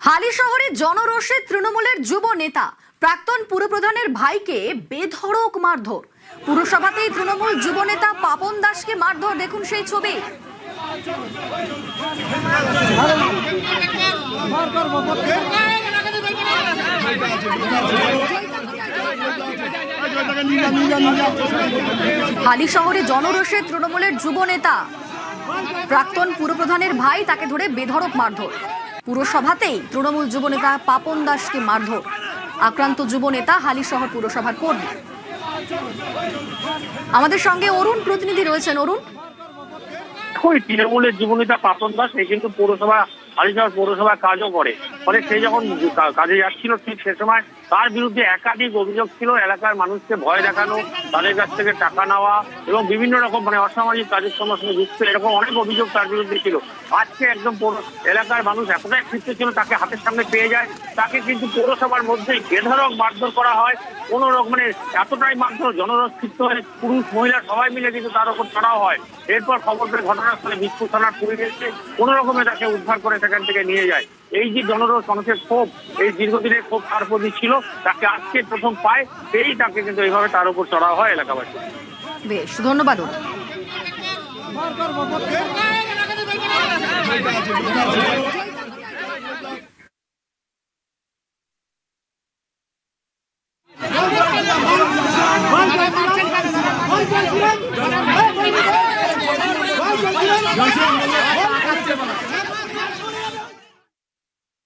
হালি শহরে জনরোষে তৃণমূলের যুব নেতা প্রাক্তন পুরপ্রধানের ভাইকে বেধড়ক মারধর। পুরসভাতেই তৃণমূল যুব নেতা পাপন দাসকে মারধর, দেখুন সেই ছবি। হালি শহরে জনরোষে তৃণমূলের যুব নেতা প্রাক্তন পুরপ্রধানের ভাই, তাকে ধরে বেধড়ক মারধর। পুরসভাতেই তৃণমূল যুব নেতা পাপন দাসকে মারধর। আক্রান্ত যুব নেতা হালি শহর পুরসভার কর্মী। আমাদের সঙ্গে অরুণ প্রতিনিধি রয়েছেন। অরুণ, ওই তৃণমূলের যুব নেতা পাপন দাস সে কিন্তু পৌরসভা হালিশহর পৌরসভায় কাজও করে। ফলে সে যখন কাজে যাচ্ছিল ঠিক সে সময় তার বিরুদ্ধে একাধিক অভিযোগ ছিল। এলাকার মানুষকে ভয় দেখানো, তাদের কাছ থেকে টাকা নেওয়া এবং বিভিন্ন রকম অসামাজিক কাজের সঙ্গে যুক্ত, এরকম অনেক অভিযোগ তার বিরুদ্ধে ছিল। আজকে একদম এলাকার মানুষ এতটাই ক্ষিপ্ত ছিল, তাকে হাতের সামনে পেয়ে যায়। তাকে কিন্তু পৌরসভার মধ্যেই বেধড়ক মারধর করা হয়। কোনো রকম এতটাই মারধর, জনরোষ ক্ষিপ্ত হয়ে পুরুষ মহিলা সবাই মিলে কিন্তু তার উপর চড়াও হয়। এরপর খবর পেয়ে ঘটনাস্থলে বিষ্ণু থানার পুলিশ এসে কোনো রকমে তাকে উদ্ধার করে সেখান থেকে নিয়ে যায়। এই যে জনরোষ, মানুষের ক্ষোভ, এই দীর্ঘদিনের ক্ষোভ তার প্রতি ছিল, তাকে আজকে প্রথম পায়, সেই তাকে কিন্তু এইভাবে তার উপর চড়াও হয় এলাকাবাসী। বেশ, ধন্যবাদ। জয়